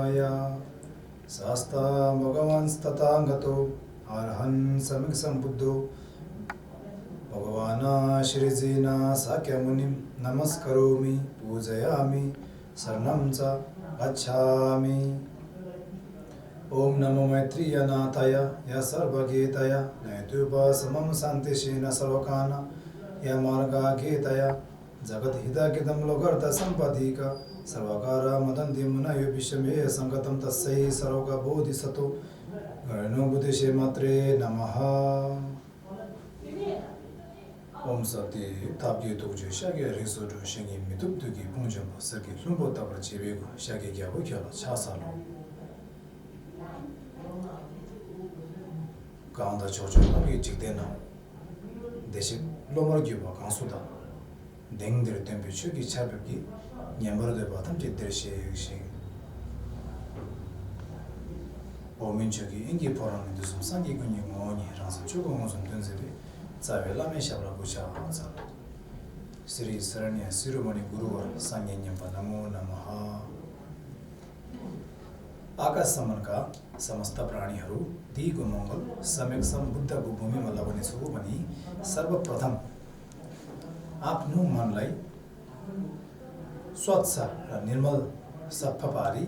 Namaskaraaya Sasta Bhagavan Statangato Arhan Samik Sambuddho Bhagavana Shrijina Sakyamunim Namaskaromi Pujayami Sarnam Cha Gacchami Om Namo Maitriya Nathaya Ya Sarvagitaya Naitupa Samam Santishina Sarvakana Ya Marga Gitaya Jagat Hida Kidam Logarta Sampadika Sarvakara Madanti Munayo Vishame Sangatam Tasai Sarvaka Bodhisato Garno Buddhishe Matre Namaha Om Sati Tabye Tukju Shage Riso Jo Shingi Mitup Tuki Pungjamba Saki Lumbo Tabra Chibego Shage Gyabu Kyala Chasalo Ganda Chocho Nagi Chikdena Deshik Lomar Gyuba Kansuda Dengder Temperature Ki Chabaki Nyambara de Batam Chitreshe Ominchoki Ingi Poran Dusum Sangi Guni Moni Ransom Chokomosum Dunzebi Zavela Meshabra Busha Hansa Sri Saranya Sirumani Guru Sangyenyampa Namo Namaha आकाश समनका समस्त प्राणीहरू दिगो मङ्गल समेक्षम बुद्धको भूमिमा लगाउनेछु भनी सर्वप्रथम आफ्नो मनलाई स्वच्छ र निर्मल सफा पारी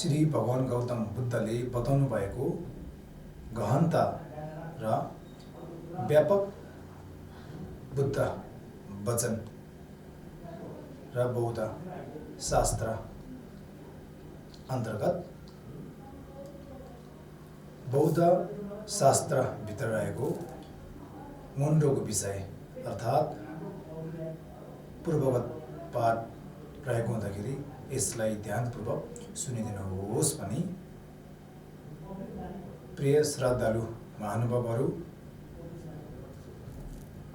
श्री भगवान गौतम बुद्धले बताउनु भएको गहनता र व्यापक बुद्ध वचन र बौद्ध शास्त्र अन्तर्गत बौद्ध शास्त्र भित्र रहेको मुन्डोको विषय अर्थात् पूर्वगत पाठ रहेको हुँदाखेरि यसलाई ध्यानपूर्वक सुनिदिनुहोस् भनी प्रिय श्रद्धालु महानुभावहरू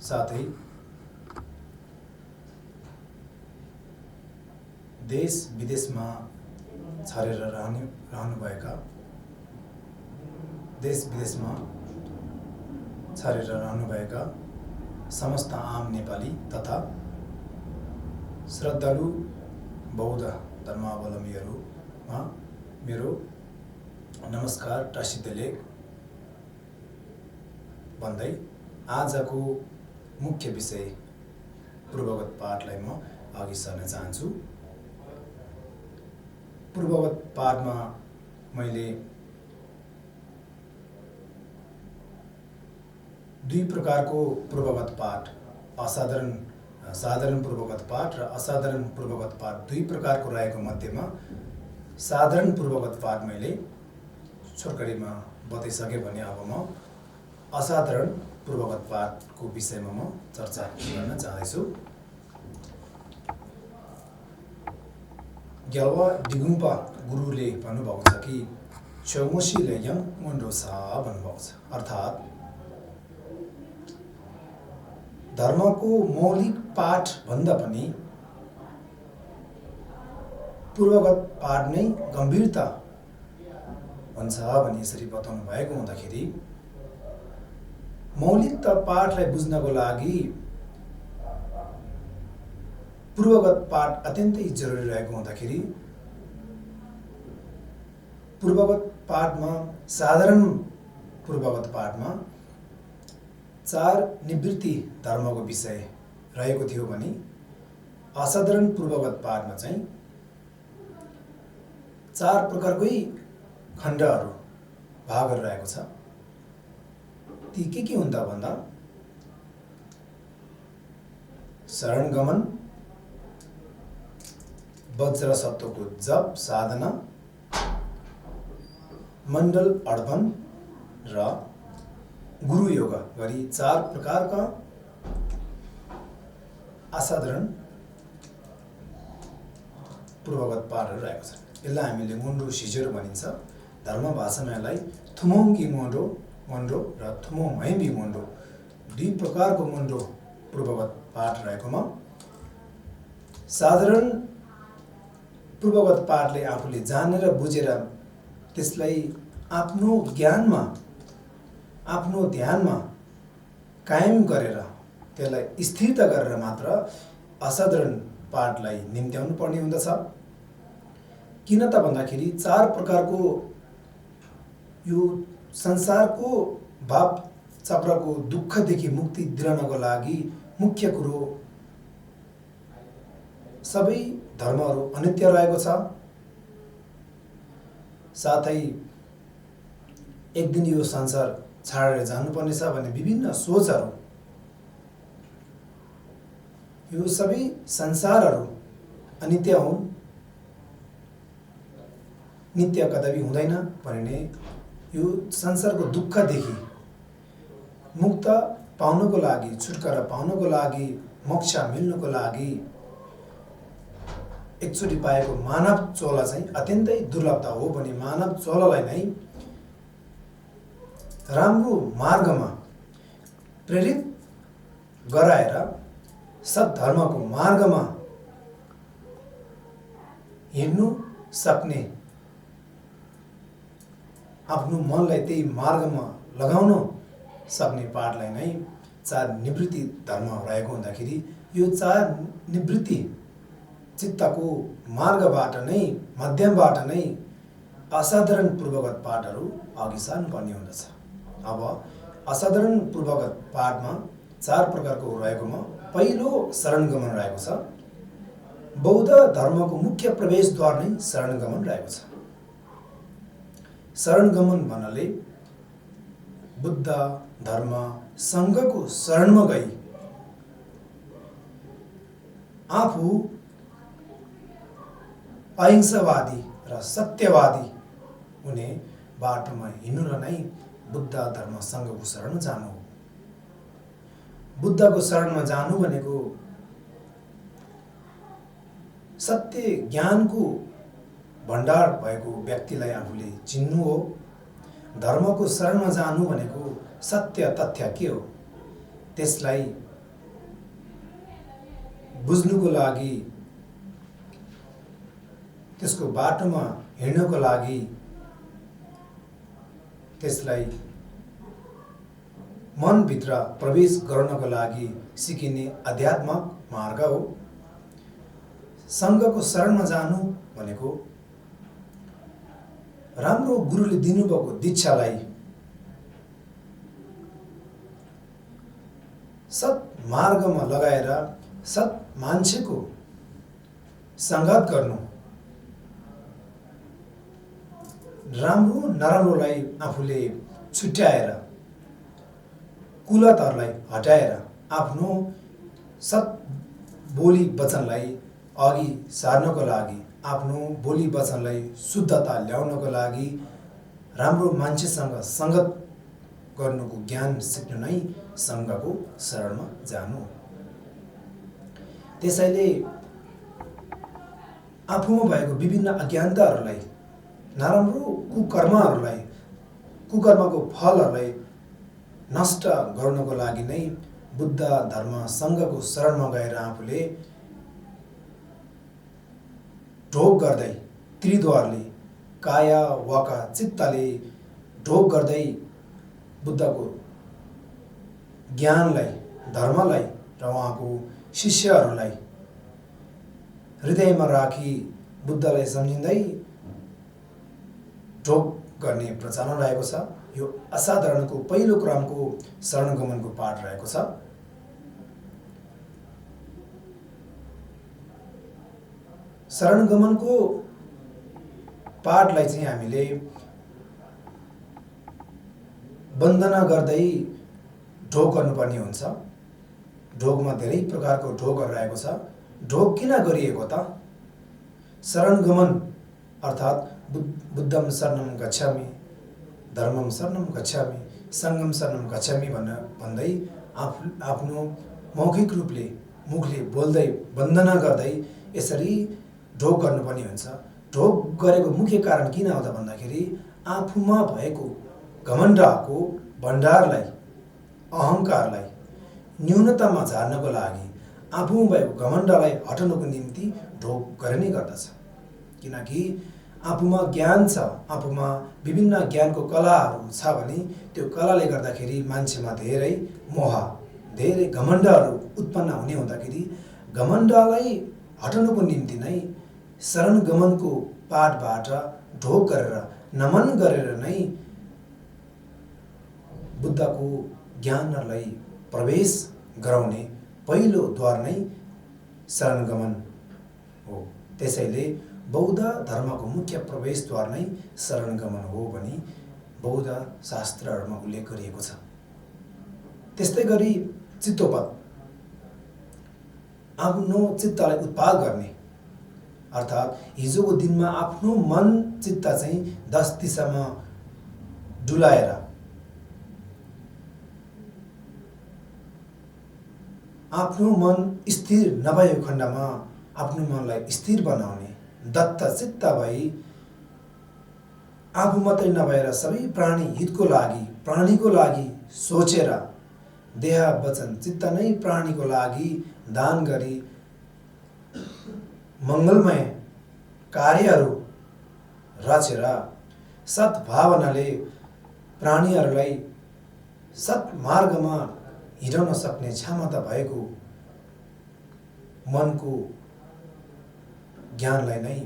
साथै देश विदेशमा छरेर रहनुभएका देश विदेशमा छरेर रहनुभएका समस्त आम नेपाली तथा श्रद्धालु बौद्ध धर्मावलम्बीहरूमा मेरो नमस्कार टासिदेले भन्दै आजको मुख्य विषय पूर्वगत पाठलाई म अघि सर्न चाहन्छु। पूर्वगत पाठमा मैले दुई प्रकारको पूर्वगत पाठ साधारण पूर्वगत पाठ र असाधारण पूर्वगत पाठ दुई प्रकारको रहेको मध्येमा साधारण पूर्वगत पाठ मैले छोटकरीमा बताइसके भने अब म असाधारण पूर्वगत पाठको विषयमा म चर्चा गर्न चाहन्छु। ग्यावा डिगुम्पा गुरुले भन्नुभएको छ कि चौमोसीले यङ मुन्डो छ भन्नुभएको छ। अर्थात् धर्मको मौलिक पाठ भन्दा पनि पूर्वगत पाठ नै गम्भीरता हुन्छ भनी यसरी बताउनु भएको हुँदाखेरि मौलिकता पाठलाई बुझ्नको लागि पूर्वगत पाठ अत्यन्तै जरुरी रहेको हुँदाखेरि पूर्वगत पाठमा साधारण पूर्वगत पाठमा 4 निवृत्ति धर्मको विषय रहेको थियो भने असाधारण पूर्वगत पाठमा चाहिँ 4 प्रकारकै खण्डहरू भागहरू रहेको छ। ती के हुन् त भन्दा शरणगमन, वज्र सत्वको जप साधना, मण्डल अर्पण र गुरु योग गरी 4 प्रकारका असाधारण पूर्वगत पाठहरू रहेको छ। यसलाई हामीले मुन्डो सिजर भनिन्छ। धर्म भाषामा यसलाई थुमोङ्गी मुन्डो र थुमोमैम्बी मुन्डो दुई प्रकारको मुन्डो पूर्वगत पाठ रहेकोमा साधारण पूर्वगत पाठले आफूले जानेर बुझेर त्यसलाई आफ्नो ज्ञानमा आफ्नो ध्यानमा कायम गरेर त्यसलाई स्थिरता गरेर मात्र असाधारण पाठलाई निम्त्याउनु पर्ने हुँदछ। किन त भन्दाखेरि 4 प्रकारको यो संसारको भाव चक्रको दुःखदेखि मुक्ति दिलाउनको लागि मुख्य कुरो सबै धर्महरू अनित्य रहेको छ। साथै एक दिन यो संसार छाडेर जानुपर्नेछ भन्ने विभिन्न सोचहरू, यो सबै संसारहरू अनित्य हुन्, नित्य कदापि हुँदैन भन्ने यो संसारको दुःखदेखि मुक्त पाउनको लागि, छुटकारा पाउनको लागि, मोक्ष मिल्नको लागि एकचोटि पाएको मानव चोला चाहिँ अत्यन्तै दुर्लभता हो भने मानव चोलालाई नै राम्रो मार्गमा प्रेरित गराएर सद्धर्मको मार्गमा हिँड्नु सक्ने, आफ्नो मनलाई त्यही मार्गमा लगाउन सक्ने पाठलाई नै 4 निवृत्ति धर्म रहेको हुँदाखेरि यो 4 निवृत्ति चित्तको मार्गबाट नै, माध्यमबाट नै असाधारण पूर्वगत पाठहरू अघि सार्नुपर्ने हुँदछ। अब असाधारण पूर्वगत पाठमा 4 प्रकारको रहेकोमा पहिलो शरणगमन रहेको छ। बौद्ध धर्मको मुख्य प्रवेशद्वार नै शरणगमन रहेको छ। शरणगमन भन्नाले बुद्ध धर्म सङ्घको शरणमा गई आफू अहिंसावादी र सत्यवादी हुने बाटोमा हिँड्नु नै बुद्ध धर्म सङ्घको शरणमा जानु हो। बुद्धको शरणमा जानु भनेको सत्य ज्ञानको भण्डार भएको व्यक्तिलाई आफूले चिन्नु हो। धर्मको शरणमा जानु भनेको सत्य तथ्य के हो त्यसलाई बुझ्नुको लागि, त्यसको बाटोमा हिँड्नको लागि, त्यसलाई मनभित्र प्रवेश गर्नको लागि सिकिने आध्यात्मिक मार्ग हो। सङ्घको शरणमा जानु भनेको राम्रो गुरुले दिनुभएको दीक्षालाई सत् मार्गमा लगाएर सत् मान्छेको सङ्गत गर्नु, राम्रो नराम्रोलाई आफूले छुट्याएर कुलतहरूलाई हटाएर आफ्नो सत् बोली वचनलाई अघि सार्नको लागि, आफ्नो बोली वचनलाई शुद्धता ल्याउनको लागि राम्रो मान्छेसँग सङ्गत गर्नुको ज्ञान सिक्नु नै सङ्घको शरणमा जानु। त्यसैले आफूमा भएको विभिन्न अज्ञानताहरूलाई, नराम्रो कुकर्महरूलाई, कुकर्मको फलहरूलाई नष्ट गर्नको लागि नै बुद्ध धर्म सङ्घको शरणमा गएर आफूले ढोक गर्दै, त्रिद्वारले, काया वाका चित्तले ढोक गर्दै बुद्धको ज्ञानलाई, धर्मलाई र उहाँको शिष्यहरूलाई हृदयमा राखी बुद्धलाई सम्झिँदै ढोक गर्ने प्रचलन रहेको छ। यो असाधारणको पहिलो क्रमको शरणगमनको पाठ रहेको छ। शरणगमनको पाठलाई चाहिँ हामीले वन्दना गर्दै ढोक गर्नुपर्ने हुन्छ। ढोकमा धेरै प्रकारको ढोकहरू रहेको छ। ढोक किन गरिएको त? शरणगमन अर्थात् बुद्धम शरणम गच्छामि, धर्मम शरणम गच्छामि, सङ्घम शरणम गच्छामि भन्दै आफ्नो मौखिक रूपले मुखले बोल्दै वन्दना गर्दै यसरी ढोक गर्नुपर्ने हुन्छ। ढोक गरेको मुख्य कारण किन हो त भन्दाखेरि आफूमा भएको घमण्डको भण्डारलाई, अहङ्कारलाई न्यूनतामा झार्नको लागि, आफूमा भएको घमण्डलाई हटाउनको निम्ति ढोक गरिने गर्दछ। किनकि आफूमा ज्ञान छ, आफूमा विभिन्न ज्ञानको कलाहरू छ भने त्यो कलाले गर्दाखेरि मान्छेमा धेरै मोह, धेरै घमण्डहरू उत्पन्न हुने हुँदाखेरि घमण्डलाई हटाउनको निम्ति नै शरणगमनको पाठबाट ढोक गरेर नमन गरेर नै बुद्धको ज्ञानलाई प्रवेश गराउने पहिलो द्वार नै शरणगमन हो। त्यसैले बौद्ध धर्मको मुख्य प्रवेशद्वार नै शरणगमन हो भनी बौद्ध शास्त्रहरूमा उल्लेख गरिएको छ। त्यस्तै गरी चित्तोपद आफ्नो चित्तलाई उत्पाद गर्ने अर्थात् हिजोको दिनमा आफ्नो मन चित्त चाहिँ 10 दिशामा डुलाएर आफ्नो मन स्थिर नभएको खण्डमा आफ्नो मनलाई स्थिर बनाउने दत्त चित्त भई आफू मात्रै नभएर सबै प्राणी हितको लागि प्राणीको लागि सोचेर देह वचन चित्त नै प्राणीको लागि दान गरी मङ्गलमय कार्यहरू रचेर सद्भावनाले प्राणीहरूलाई सत्मार्गमा हिँडाउन सक्ने क्षमता भएको मनको ज्ञानलाई नै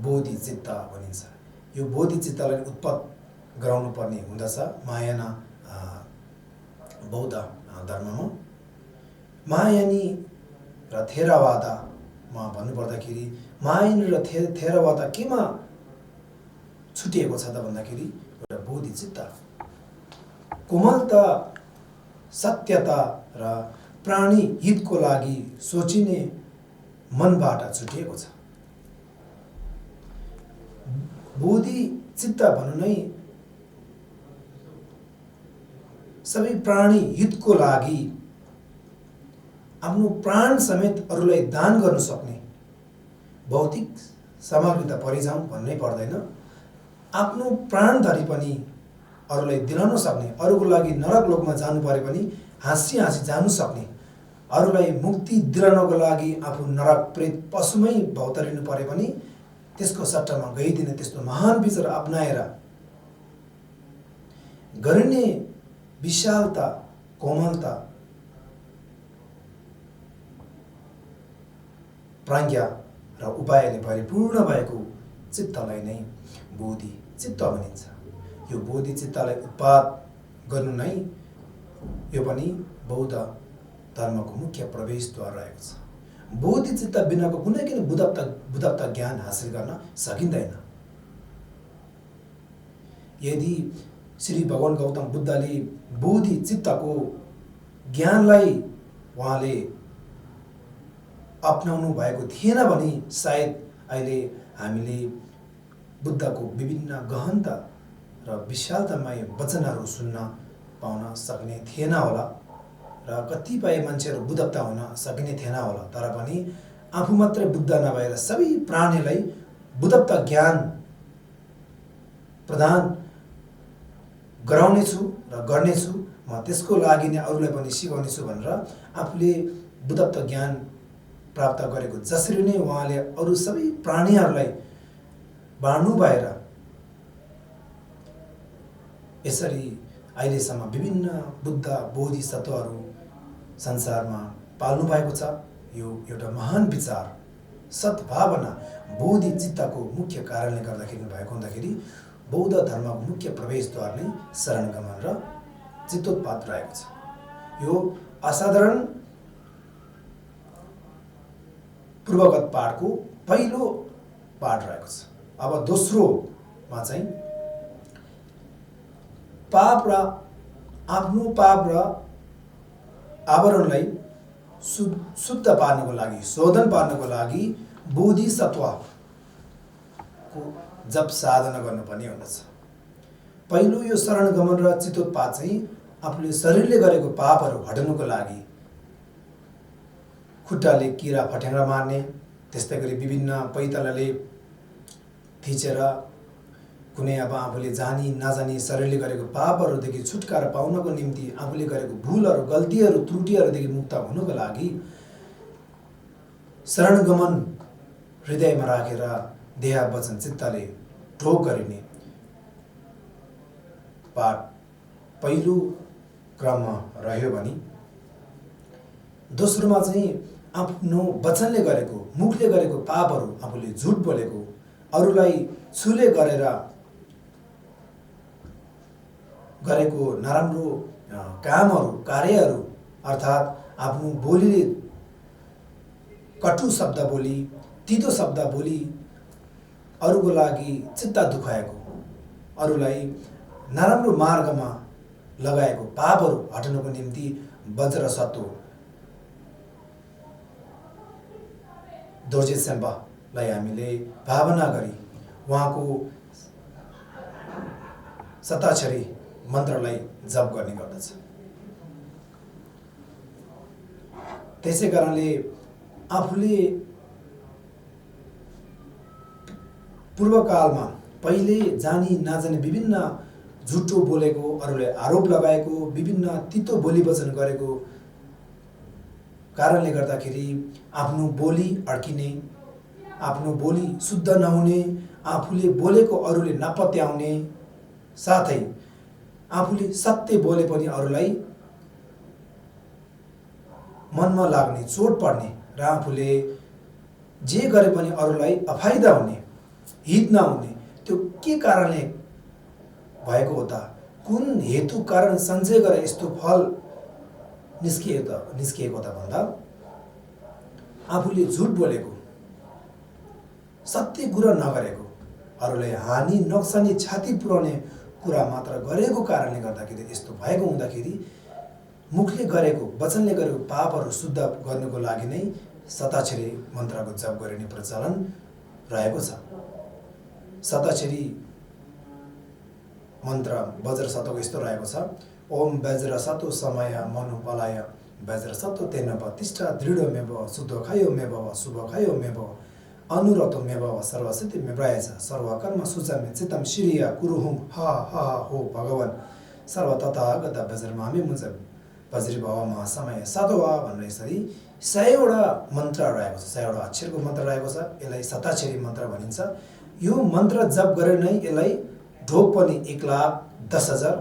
बोधिचित्त भनिन्छ। यो बोधिचित्तलाई उत्पन्न गराउनु पर्ने हुँदछ महायान बौद्ध धर्ममा। महायानी र थेरवादमा भन्नुपर्दाखेरि महायानी र थेरवाद केमा छुटिएको छ त भन्दाखेरि एउटा बोधिचित्त कोमलता सत्यता र प्राणी हितको लागि सोचिने मनबाट छुटिएको छ। बोधिचित्त भन्नु नै सबै प्राणी हितको लागि आफ्नो प्राण समेत अरूलाई दान गर्न सक्ने भौतिक सामग्री त परिजाउँ भन्नै पर्दैन, आफ्नो प्राण धरि पनि अरूलाई दिलाउन सक्ने, अरूको लागि नरक लोकमा जानु परे पनि हाँसी हाँसी जानु सक्ने, अरूलाई मुक्ति दिलाउनको लागि आफू नरक प्रेत पशुमै भौतरिनु परे पनि त्यसको सट्टामा गइदिने त्यस्तो महान विचार अपनाएर गरिने विशालता कोमलता प्रज्ञा र उपायले परिपूर्ण भएको चित्तलाई नै बोधि चित्त भनिन्छ। यो बोधि चित्तलाई उत्पाद गर्नु नै यो पनि बौद्ध धर्मको मुख्य प्रवेशद्वार रहेको छ। बोधि चित्त बिनाको कुनै पनि बुद्धत्व ज्ञान हासिल गर्न सकिँदैन। यदि श्री भगवान गौतम बुद्धले बोधि चित्तको ज्ञानलाई उहाँले अपनाउनु भएको थिएन भने सायद अहिले हामीले बुद्धको विभिन्न गहनता र विशालतामय वचनहरू सुन्न पाउन सक्ने थिएन होला र कतिपय मान्छेहरू बुद्धत्व हुन सकिने थिएन होला। तर पनि आफू मात्रै बुद्ध नभएर सबै प्राणीलाई बुद्धत्व ज्ञान प्रदान गराउनेछु र गर्नेछु, म त्यसको लागि नै अरूलाई पनि सिकाउनेछु भनेर आफूले बुद्धत्व ज्ञान प्राप्त गरेको जसरी नै उहाँले अरू सबै प्राणीहरूलाई बाँड्नु भएर यसरी अहिलेसम्म विभिन्न बुद्ध बोधिसत्वहरू संसारमा पाल्नु भएको छ। यो एउटा महान विचार सद्भावना बोधि चित्तको मुख्य कारणले गर्दाखेरि भएको हुँदाखेरि बौद्ध धर्मको मुख्य प्रवेशद्वार नै शरणगमन र चित्तोत्पाद रहेको छ। यो असाधारण पूर्वगत पाठको पहिलो पाठ रहेको छ। अब दोस्रोमा चाहिँ पाप र आफ्नो पाप र आवरणलाई शुद्ध पार्नको लागि शोधन पार्नको लागि बोधिसत्वको जप साधना गर्नुपर्ने हुँदछ। पहिलो यो शरणगमन र चित्तोत्पाद चाहिँ आफूले शरीरले गरेको पापहरू हटाउनको लागि खुट्टाले किरा फट्याङ्ग्रा मार्ने, त्यस्तै गरी विभिन्न पैतालाले थिचेर कुनै अब आफूले जानी नजानी शरीरले गरेको पापहरूदेखि छुटकारा पाउनको निम्ति आफूले गरेको भुलहरू गल्तीहरू त्रुटिहरूदेखि मुक्त हुनको लागि शरणगमन हृदयमा राखेर देह वचन चित्तले ढोक गरिने पाठ पहिलो क्रममा रह्यो भने दोस्रोमा चाहिँ आफ्नो वचनले गरेको मुखले गरेको पापहरू आफूले झुट बोलेको अरूलाई छुले गरेर गरेको नराम्रो कामहरू कार्यहरू अर्थात् आफ्नो बोलीले कटु शब्द बोली तितो शब्द बोली अरूको लागि चित्त दुखाएको अरूलाई नराम्रो मार्गमा लगाएको पापहरू हटाउनको निम्ति वज्र सत्व दोर्जे सेम्बालाई हामीले भावना गरी उहाँको सताक्षरी मन्त्रलाई जप गर्ने गर्दछ। त्यसै कारणले आफूले पूर्वकालमा पहिले जानी नजानी विभिन्न झुटो बोलेको अरूले आरोप लगाएको विभिन्न तितो बोली वचन गरेको कारणले गर्दाखेरि आफ्नो बोली अड्किने आफ्नो बोली शुद्ध नहुने आफूले बोलेको अरूले नपत्याउने साथै आफूले सत्य बोले पनि अरूलाई मनमा लाग्ने चोट पर्ने र आफूले जे गरे पनि अरूलाई अफाइदा हुने हित नहुने त्यो के कारणले भएको हो त कुन हेतु कारण सञ्चय गरेर यस्तो फल निस्किएको त भन्दा आफूले झुट बोलेको सत्य कुरा नगरेको अरूलाई हानि नोक्सानी क्षति पुर्याउने कुरा मात्र गरेको कारणले गर्दाखेरि यस्तो भएको हुँदाखेरि मुखले गरेको वचनले गरेको पापहरू शुद्ध गर्नको लागि नै सताक्षरी मन्त्रको जप गरिने प्रचलन रहेको छ। सताक्षरी मन्त्र वज्र सत्वको यस्तो रहेको छ ओम वज्र सत्व समय मनुपलाय वज्र सत्व तेन प्रतिष्ठा दृढमेव शुद्धखायोमेव शुभखायोमेव अनुरतमेव सर्वसिद्धिमेवायच सर्वकर्म सुचमे चित्तम श्रीय कुरुहुम हा हा हो भगवान सर्व तथागत वज्रमामे मुञ्च वज्री भव महासमय सतवा भनेर यसरी 100वटा मन्त्र रहेको छ 100वटा अक्षरको मन्त्र रहेको छ। यसलाई सताक्षरी मन्त्र भनिन्छ। यो मन्त्र जप गरेर नै यसलाई ढोक पनि 1,10,000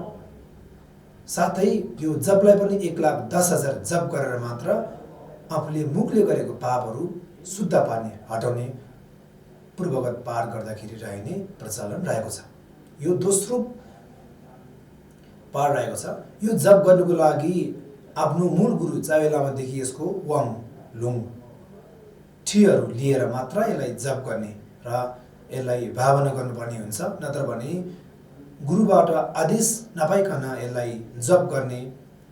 साथै यो जपलाई पनि 1,10,000 जप गरेर मात्र आफूले मुखले गरेको पापहरू शुद्ध पार्ने हटाउने पूर्वगत पार गर्दाखेरि रहने प्रचलन रहेको छ। यो दोस्रो पार रहेको छ। यो जप गर्नुको लागि आफ्नो मूल गुरु चावे लामादेखि यसको वाङ लुङ ठीहरू लिएर मात्र यसलाई जप गर्ने र यसलाई भावना गर्नुपर्ने हुन्छ। नत्र भने गुरुबाट आदेश नपाइकन यसलाई जप गर्ने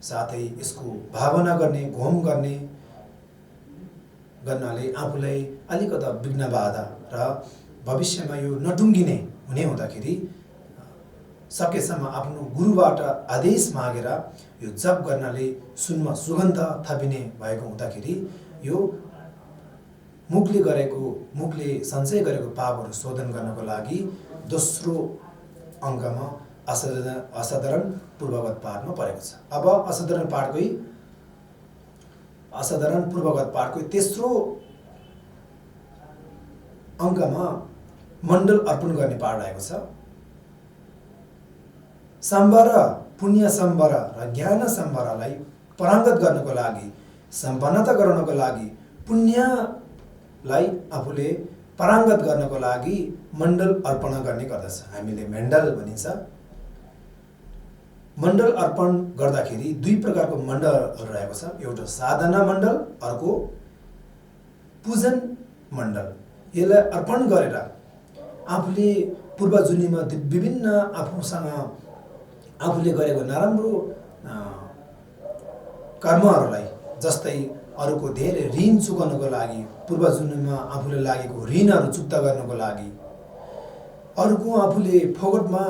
साथै यसको भावना गर्ने घोम गर्ने गर्नाले आफूलाई अलिकता विघ्न बाधा र भविष्यमा यो नटुङ्गिने हुने हुँदाखेरि सकेसम्म आफ्नो गुरुबाट आदेश मागेर यो जप गर्नाले सुनमा सुगन्ध थपिने भएको हुँदाखेरि यो मुखले सञ्चय गरेको पापहरू शोधन गर्नको लागि दोस्रो अङ्कमा असाधारण पूर्वगत पाठमा परेको छ। अब असाधारण पूर्वगत पाठको तेस्रो अङ्कमा मण्डल अर्पण गर्ने पाठ रहेको छ। सम्बर पुण्य सम्बर र ज्ञान सम्बरलाई पराङ्गत गर्नको लागि सम्पन्नता गराउनको लागि पुण्यलाई आफूले पराङ्गत गर्नको लागि मण्डल अर्पण गर्ने गर्दछ। हामीले मेन्डल भनिन्छ। मण्डल अर्पण गर्दाखेरि दुई प्रकारको मण्डलहरू रहेको छ। एउटा साधना मण्डल अर्को पूजन मण्डल। यसलाई अर्पण गरेर आफूले पूर्व जुनीमा विभिन्न आफूले गरेको नराम्रो कर्महरूलाई जस्तै अरूको धेरै ऋण चुकाउनको लागि पूर्व जुनीमा आफूले लागेको ऋणहरू चुक्ता गर्नको लागि अरूको आफूले फोगटमा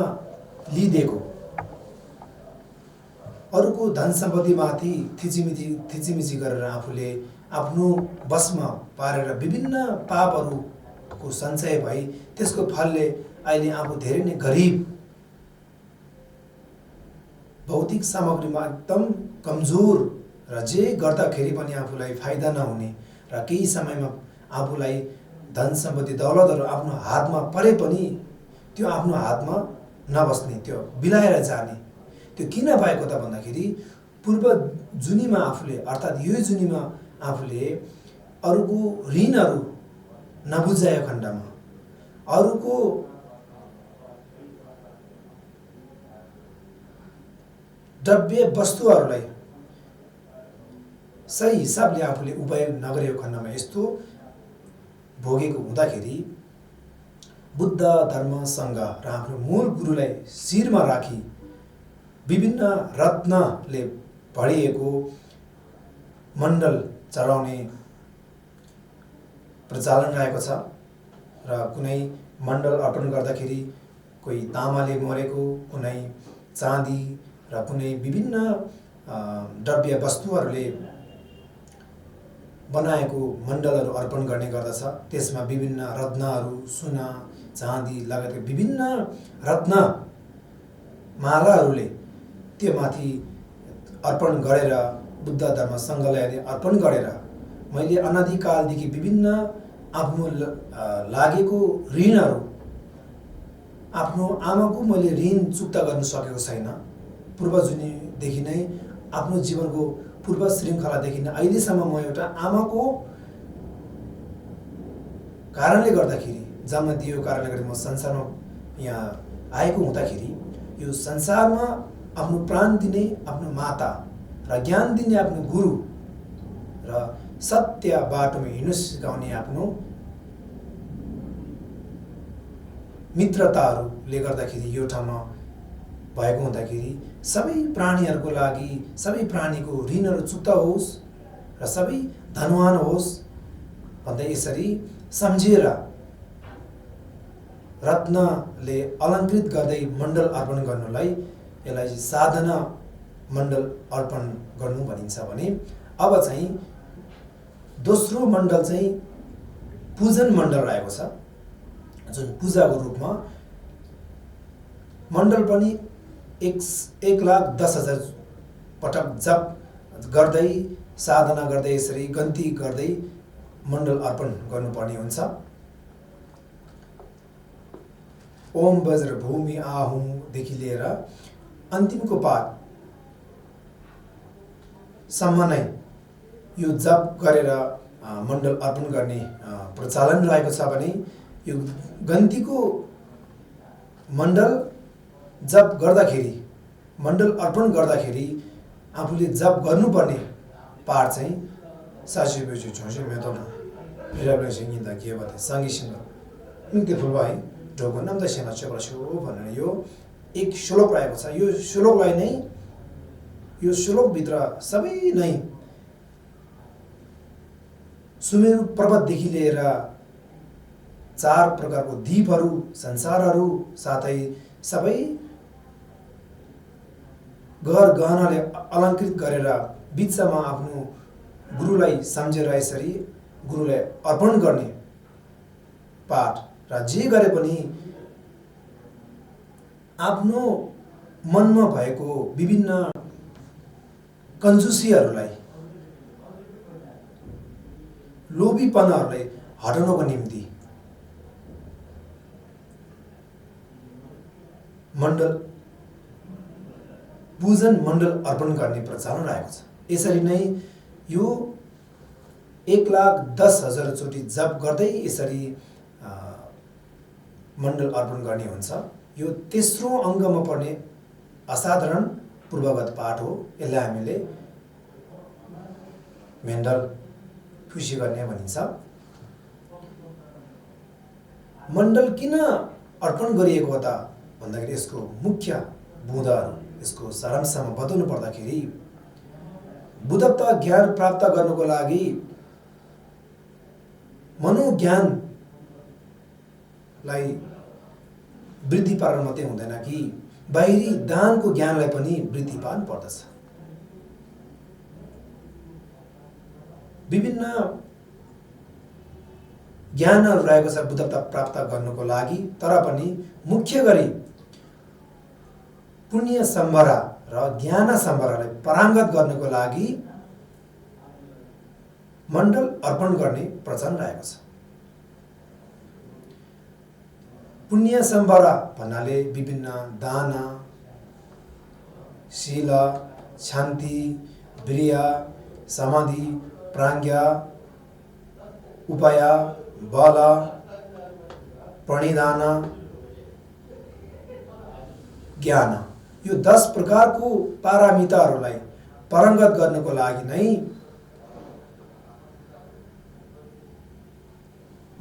लिइदिएको अरूको धन सम्पत्तिमाथि थिचिमिची गरेर आफूले आफ्नो बसमा पारेर विभिन्न पापहरूको सञ्चय भई त्यसको फलले अहिले आफू धेरै नै गरिब भौतिक सामग्रीमा एकदम कमजोर र जे गर्दाखेरि पनि आफूलाई फाइदा नहुने र केही समयमा आफूलाई धन सम्पत्ति दौलतहरू आफ्नो हातमा परे पनि त्यो आफ्नो हातमा नबस्ने त्यो बिलाएर जाने त्यो किन भएको त भन्दाखेरि पूर्व जुनीमा आफूले अर्थात् यो जुनीमा आफूले अरूको ऋणहरू नबुझाएको खण्डमा अरूको द्रव्य वस्तुहरूलाई सही हिसाबले आफूले उपयोग नगरेको खण्डमा यस्तो भोगेको हुँदाखेरि बुद्ध धर्मसँग र आफ्नो मूल गुरुलाई शिरमा राखी विभिन्न रत्नले भरिएको मण्डल चढाउने प्रचलन रहेको छ र कुनै मण्डल अर्पण गर्दाखेरि कोही तामाले मरेको, कुनै चाँदी र कुनै विभिन्न द्रव्य वस्तुहरूले बनाएको मण्डलहरू अर्पण गर्ने गर्दछ। त्यसमा विभिन्न रत्नहरू, सुना, चाँदी लगायतका विभिन्न रत्न मालाहरूले त्यो माथि अर्पण गरेर बुद्ध धर्म सङ्घले अर्पण गरेर मैले अनादिकालदेखि विभिन्न आफ्नो लागेको ऋणहरू, आफ्नो आमाको मैले ऋण चुक्ता गर्न सकेको छैन। पूर्वजुनीदेखि नै आफ्नो जीवनको पूर्व श्रृङ्खलादेखि नै अहिलेसम्म म एउटा आमाको कारणले गर्दाखेरि, जन्म दिएको कारणले गर्दा म संसारमा यहाँ आएको हुँदाखेरि यो संसारमा आफ्नो प्राण दिने आफ्नो माता र ज्ञान दिने आफ्नो गुरु र सत्य बाटोमा हिँड्न सिकाउने आफ्नो मित्रताहरूले गर्दाखेरि यो ठाउँमा भएको हुँदाखेरि सबै प्राणीहरूको लागि, सबै प्राणीको ऋणहरू चुक्ता होस् र सबै धनवान होस् भन्दै यसरी सम्झेर रत्नले अलङ्कृत गर्दै मण्डल अर्पण गर्नुलाई यसलाई साधना मण्डल अर्पण गर्नु भनिन्छ भने अब चाहिँ दोस्रो मण्डल चाहिँ पूजन मण्डल रहेको छ, जुन पूजाको रूपमा मण्डल पनि 1,10,000 पटक जप गर्दै साधना गर्दै यसरी गन्ती गर्दै मण्डल अर्पण गर्नुपर्ने हुन्छ। ओम वज्र भूमि आहुदेखि लिएर अन्तिमको पाठ सम्म नै यो जप गरेर मण्डल अर्पण गर्ने प्रचलन रहेको छ भने यो गन्तीको मण्डल जप गर्दाखेरि, मण्डल अर्पण गर्दाखेरि आफूले जप गर्नुपर्ने पाठ चाहिँ सासी बेचु छोसे मेतोना रिराब्ले सिंगिदा के भते सँगैसँग नित्य फुलबाई ढोको नाम त सेना चेब्रसो भनेर यो एक श्लोक रहेको छ। यो श्लोकलाई नै, यो श्लोकभित्र सबै नै सुमेरु पर्वतदेखि लिएर 4 प्रकारको द्वीपहरू, संसारहरू साथै सबै घर गहनाले अलङ्कृत गरेर बिचमा आफ्नो गुरुलाई सम्झेर यसरी गुरुलाई अर्पण गर्ने पाठ र जे गरे पनि आफ्नो मनमा भएको विभिन्न कन्जुसीहरूलाई, लोभीपनाहरूलाई हटाउनको निम्ति मण्डल पूजन मण्डल अर्पण गर्ने प्रचलन रहेको छ। यसरी नै यो 1,10,000 चोटि जप गर्दै यसरी मण्डल अर्पण गर्ने हुन्छ। यो तेस्रो अङ्गमा पर्ने असाधारण पूर्वगत पाठ हो। यसलाई हामीले मेन्डल खुसी गर्ने भनिन्छ। मण्डल किन अर्पण गरिएको हो त भन्दाखेरि यसको मुख्य बुँदाहरू, यसको सारांशमा बताउनु पर्दाखेरि बुद्धत्व ज्ञान प्राप्त गर्नको लागि मनोज्ञानलाई वृद्धि पार्न मात्रै हुँदैन कि बाहिरी दानको ज्ञानलाई पनि वृद्धि पार्नु पर्दछ। विभिन्न ज्ञानहरू रहेको छ बुद्धत्व प्राप्त गर्नको लागि, तर पनि मुख्य गरी पुण्य सम्भरा र ज्ञान सम्भरालाई पारङ्गत गर्नको लागि मण्डल अर्पण गर्ने प्रचलन रहेको छ। पुण्य सम्भरा भन्नाले विभिन्न दान, शील, शान्ति, वीर्य, समाधि, प्रज्ञा, उपाय, बल प्रणिधान, ज्ञान, यो 10 प्रकारको पारमिताहरूलाई पारङ्गत गर्नको लागि नै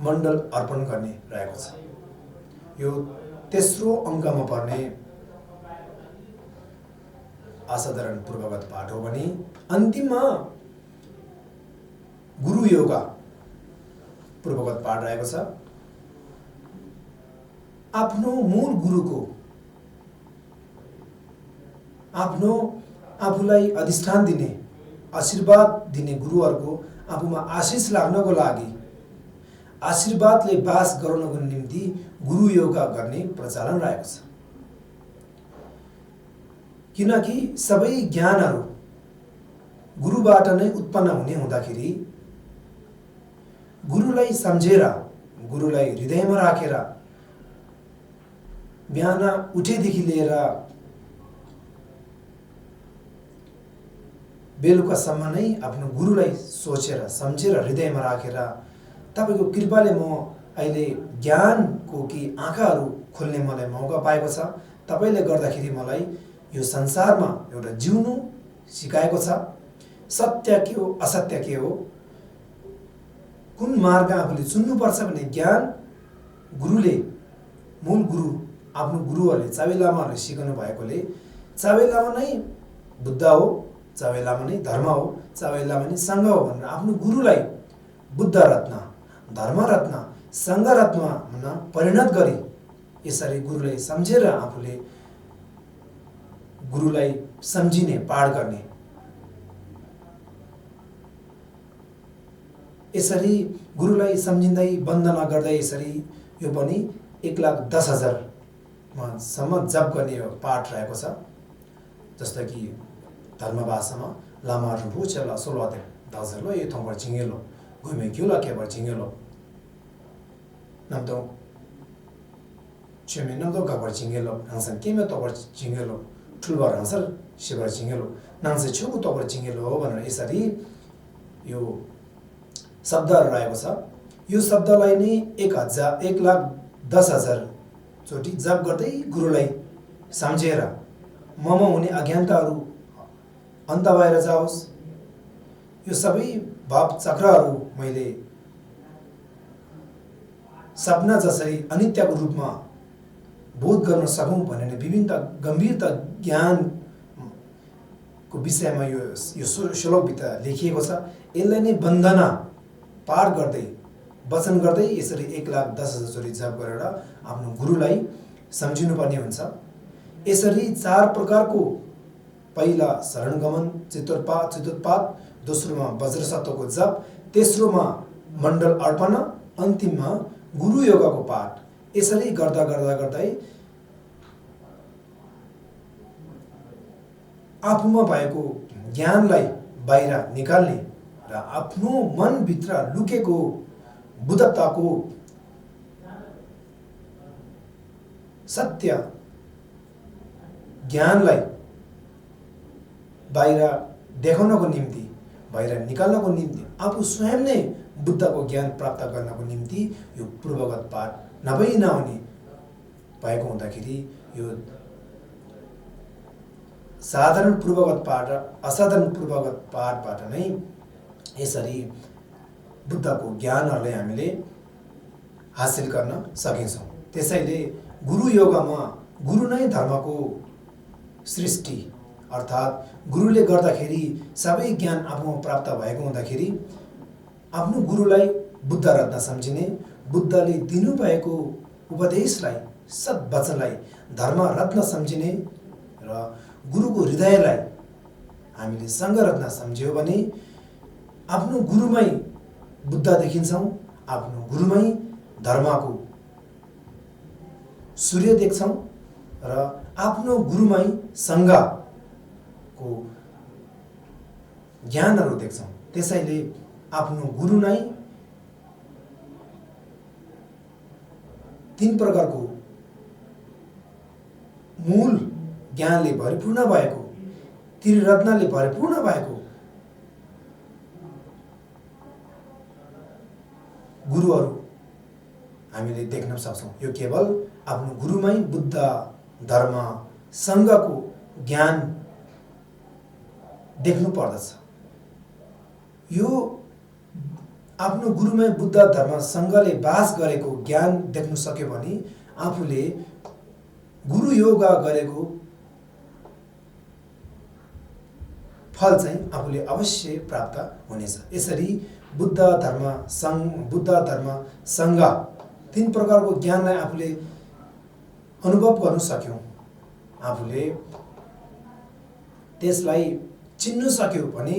मण्डल अर्पण गर्ने रहेको छ। यो तेस्रो अङ्कमा पर्ने असाधारण पूर्वगत पाठ हो भने अन्तिममा गुरु योगा पूर्वगत पाठ रहेको छ। आफ्नो मूल गुरुको, आफ्नो आफूलाई अधिष्ठान दिने, आशीर्वाद दिने गुरुहरूको आफूमा आशिष लाग्नको लागि, आशीर्वादले बास गराउनको निम्ति गुरु योगा गर्ने प्रचलन रहेको छ। किनकि सबै ज्ञानहरू गुरुबाट नै उत्पन्न हुने हुँदाखेरि गुरुलाई सम्झेर, गुरुलाई हृदयमा राखेर बिहान उठेदेखि लिएर बेलुकासम्म नै आफ्नो गुरुलाई सोचेर, सम्झेर, हृदयमा राखेर तपाईको कृपाले म अहिले ज्ञानको कि आँखाहरू खोल्ने मलाई मौका पाएको छ। तपाईले गर्दाखेरि मलाई यो संसारमा एउटा जिउनु सिकाएको छ। सत्य के हो, असत्य के हो, कुन मार्ग आफूले चुन्नुपर्छ भन्ने ज्ञान गुरुले, मूल गुरु, आफ्नो गुरुहरूले, चावे लामाहरूले सिकाउनु भएकोले चावे लामा नै बुद्ध हो, चावे लामा नै धर्म हो, चावे लामा नै सङ्घ हो भनेर आफ्नो गुरुलाई बुद्ध रत्न, धर्म रत्न, सङ्घ रत्नमा परिणत गरी यसरी गुरुलाई सम्झेर आफूले गुरुलाई सम्झिने, पाठ गर्ने, यसरी गुरुलाई सम्झिँदै वन्दना गर्दै यसरी यो पनि 1,10,000 सम्म जप गर्ने पाठ रहेको छ। जस्तो कि धर्म भाषामा लामाहरू भुचेला सोलवाते दाजरलो यो थोंबर चिंगेलो गुमे क्युला केबर चिंगेलो नम्दो चेमे नम्दो गबर चिंगेलो नंसन केमे तोबर चिंगेलो ठुलबार हंसल शिवर चिंगेलो नंसे छुगु तोबर चिंगेलो हो भनेर यसरी यो शब्दहरु रहेको छ। यो शब्दलाई नै 1,10,000 चोटी जप गर्दै गुरुलाई सम्झेर ममा हुने अज्ञानताहरू अन्त भएर जाओस्। यो सबै भाव चक्रहरू मैले सपना जसरी अनित्यको रूपमा बोध गर्न सकौं भन्ने विभिन्न गम्भीरता ज्ञान को विषयमा यो श्लोकभित्र लेखिएको छ। यसलाई नै वन्दना पाठ गर्दै वचन गर्दै यसरी 1,10,000 चोटी जप गरेर आफ्नो गुरुलाई सम्झिनुपर्ने हुन्छ। यसरी 4 प्रकारको, पहिला शरणगमन चित्तोत्पात, दोस्रोमा वज्रसत्वको जप, तेस्रोमा मण्डल अर्पण, अन्तिममा गुरु योगाको पाठ। यसरी गर्दा गर्दै आफूमा भएको ज्ञानलाई बाहिर निकाल्ने र आफ्नो मनभित्र लुकेको बुद्धताको सत्य ज्ञानलाई बाहिर देखाउनको निम्ति, बाहिर निकाल्नको निम्ति, आफू स्वयं नै बुद्धको ज्ञान प्राप्त गर्नको निम्ति यो पूर्वगत पाठ नभई नहुने भएको हुँदाखेरि यो साधारण पूर्वगत पाठ र असाधारण पूर्वगत पाठबाट नै यसरी बुद्धको ज्ञानहरूलाई हामीले हासिल गर्न सकिन्छौँ। त्यसैले गुरु योगमा गुरु नै धर्मको सृष्टि अर्थात् गुरुले गर्दाखेरि सबै ज्ञान आफूमा प्राप्त भएको हुँदाखेरि आफ्नो गुरुलाई बुद्ध रत्न सम्झिने, बुद्धले दिनुभएको उपदेशलाई, सद्वचनलाई धर्म रत्न सम्झिने र गुरुको हृदयलाई हामीले सङ्घ रत्न सम्झ्यौँ भने आफ्नो गुरुमै बुद्ध देखिन्छौँ, आफ्नो गुरुमै धर्मको सूर्य देख्छौँ र आफ्नो गुरुमै सङ्घको ज्ञानहरू देख्छौँ। त्यसैले आफ्नो गुरु नै 3 प्रकारको मूल ज्ञानले भरिपूर्ण भएको, त्रिरत्नले भरिपूर्ण भएको गुरुहरू हामीले देख्न सक्छौँ। यो केवल आफ्नो गुरुमै बुद्ध धर्म सँगको ज्ञान देख्नु पर्दछ। यो आफ्नो गुरुमै बुद्ध धर्मसँगले बास गरेको ज्ञान देख्नु सक्यो भने आफूले गुरु योगा गरेको फल चाहिँ आफूले अवश्य प्राप्त हुनेछ। यसरी बुद्ध धर्मसँग 3 प्रकारको ज्ञानलाई आफूले अनुभव गर्न सक्यौँ, आफूले त्यसलाई चिन्नु सक्यो भने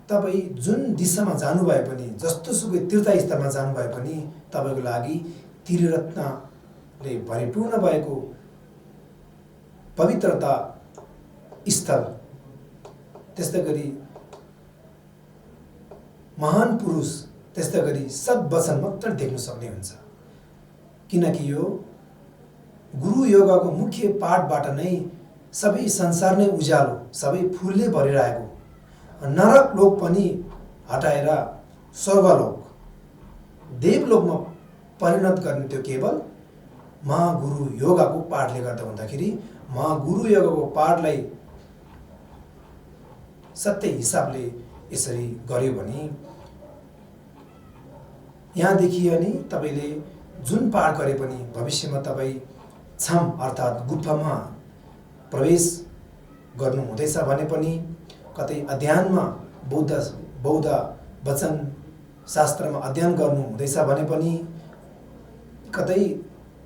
तपाईँ जुन दिशामा जानुभए पनि, जस्तोसुकै तीर्थस्थलमा जानुभए पनि तपाईँको लागि त्रिरत्नले भरिपूर्ण भएको पवित्रता स्थल, त्यस्तै गरी महान पुरुष, त्यस्तै गरी सद्वचन मात्र देख्न सक्ने हुन्छ। किनकि यो गुरु योगाको मुख्य पाठबाट नै सबै संसार नै उज्यालो, सबै फुलले भरिरहेको नरक लोक पनि हटाएर स्वर्गलोक देवलोकमा परिणत गर्ने त्यो केवल महागुरु योगाको पाठले गर्दा हुँदाखेरि महागुरु योगाको पाठलाई सत्य हिसाबले यसरी गर्यो भने यहाँदेखि अनि तपाईँले जुन पाठ गरे पनि भविष्यमा तपाईँ छम अर्थात् गुफामा प्रवेश गर्नु हुँदैछ भने पनि, कतै अध्ययनमा बौद्ध वचन शास्त्रमा अध्ययन गर्नु हुँदैछ भने पनि, कतै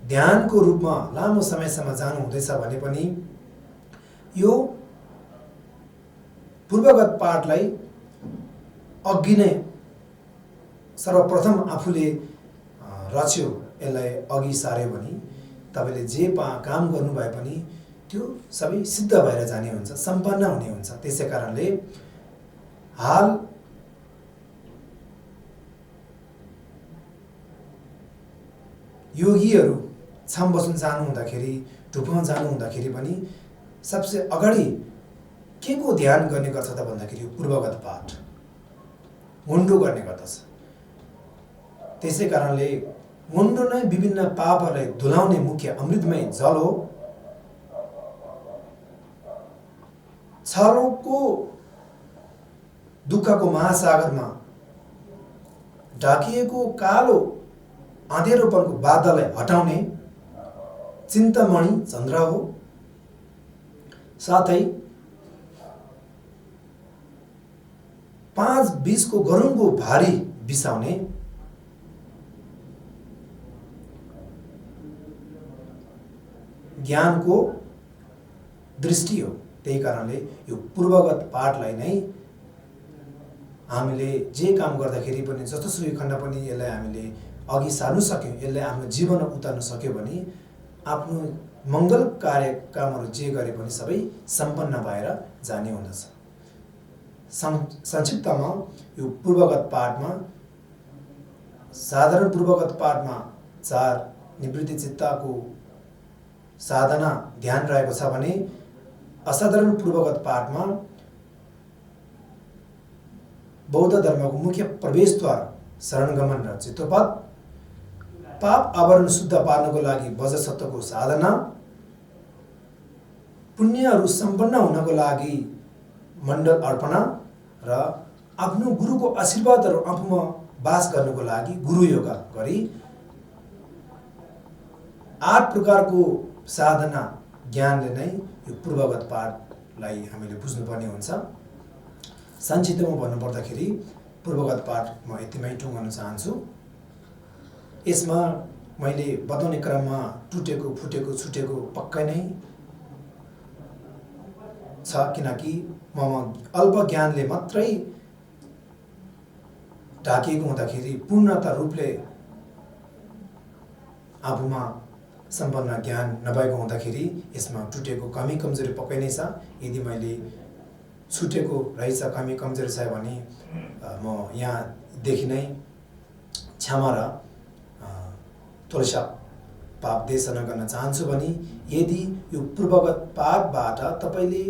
ध्यानको रूपमा लामो समयसम्म जानु हुँदैछ भने पनि यो पूर्वगत पाठलाई अघि नै सर्वप्रथम आफूले रच्यो, यसलाई अघि सार्यो भने तपाईँले जे काम गर्नुभए पनि त्यो सबै सिद्ध भएर जाने हुन्छ, सम्पन्न हुने हुन्छ। त्यसै कारणले हाल योगीहरू छम बस्न जानु हुँदाखेरि, ढुकुमा जानु हुँदाखेरि पनि सबसे अगाडि के को ध्यान गर्ने गर्छ त भन्दाखेरि पूर्वगत पाठ मुन्डो गर्ने गर्दछ। त्यसै कारणले मुन्डो नै विभिन्न पापहरूलाई धुलाउने मुख्य अमृतमय जल हो। छलोको दुःखको महासागरमा ढाकिएको कालो अँधेरोपनको बादललाई हटाउने चिन्तामणि चन्द्र हो। साथै 5 20को गरुङको भारी बिसाउने ज्ञानको दृष्टि हो। त्यही कारणले यो पूर्वगत पाठलाई नै हामीले जे काम गर्दाखेरि पनि, जस्तोसुकै खण्ड पनि यसलाई हामीले अघि सार्नु सक्यौँ, यसलाई आफ्नो जीवनमा उतार्न सक्यो भने आफ्नो मङ्गल कार्य कामहरू जे गरे पनि सबै सम्पन्न भएर जाने हुँदछ। संक्षिप्तमा यो पूर्वगत पाठमा, साधारण पूर्वगत पाठमा 4 निवृत्ति चित्तको साधना ध्यान रहेको छ भने असाधारण पूर्वगत पाठमा बौद्ध धर्मको मुख्य प्रवेशद्वार शरणगमन र चित्तोपात, पाप आवरण शुद्ध पार्नको लागि वज्रसत्वको साधना, पुण्यहरू सम्पन्न हुनको लागि मण्डल अर्पणा र आफ्नो गुरुको आशीर्वादहरू आफूमा बास गर्नको लागि गुरु योगा गरी 8 प्रकारको साधना ज्ञानले नै यो पूर्वगत पाठलाई हामीले बुझ्नुपर्ने हुन्छ। संक्षिप्तमा भन्नुपर्दाखेरि पूर्वगत पाठ म यतिमै टुङ्गाउन चाहन्छु। यसमा मैले बताउने क्रममा टुटेको फुटेको छुटेको पक्कै नै छ, किनकि ममा अल्प ज्ञानले मात्रै ढाकिएको हुँदाखेरि पूर्णता रूपले आफूमा सम्पन्न ज्ञान नभएको हुँदाखेरि यसमा टुटेको कमी कमजोरी पक्कै नै छ। यदि मैले छुटेको रहेछ, कमी कमजोरी छ भने म यहाँदेखि नै क्षमा र तुलसा पाप देशना गर्न चाहन्छु भने यदि यो पूर्वगत पाठबाट तपाईँले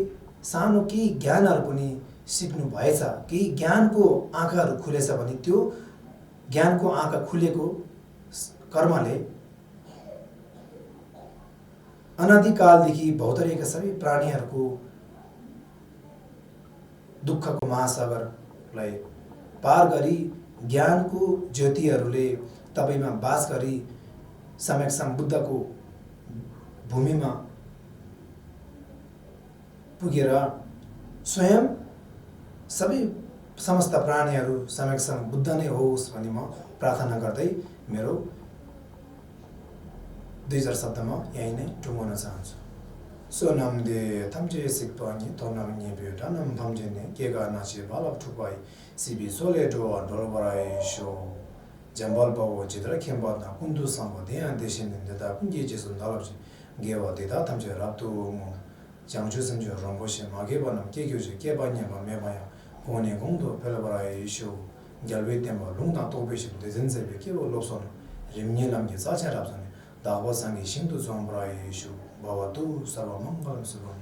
सानो केही ज्ञानहरू पनि सिक्नु भएछ, केही ज्ञानको आँखाहरू खुलेछ भने त्यो ज्ञानको आँखा खुलेको कर्मले अनादिकालदेखि भौतरिएका सबै प्राणीहरूको दुःखको महासागरलाई पार गरी ज्ञानको ज्योतिहरूले तपाईमा बास गरी सम्यक बुद्धको भूमिमा पुगेर स्वयं सबै समस्त प्राणीहरू सम्यक बुद्ध नै होस् भनी म प्रार्थना गर्दै मेरो 2000 शब्दमा यही नै टुङ्गाउन चाहन्छु। So nam de tamje sikpa ni tonam ni be tanam phamje ne ke ga na chi balap thupai sibi sole do dolbarai sho jambal bawo jidra khemba na kundu sambo de an deshin de da kunje je sun dalap ge wa de da tamje raptu mo jangju samje rombo she ma ge ba nam ke gyu je ke ba nya ba me ba ya kone gongdo pelbarai sho galwe tem ba lung na to be shi de zen ze be ke lo lopson rimni nam ge sa cha rap son da wa sang ge shin tu zong brai sho Bhavatu Sarva Mangalam Subham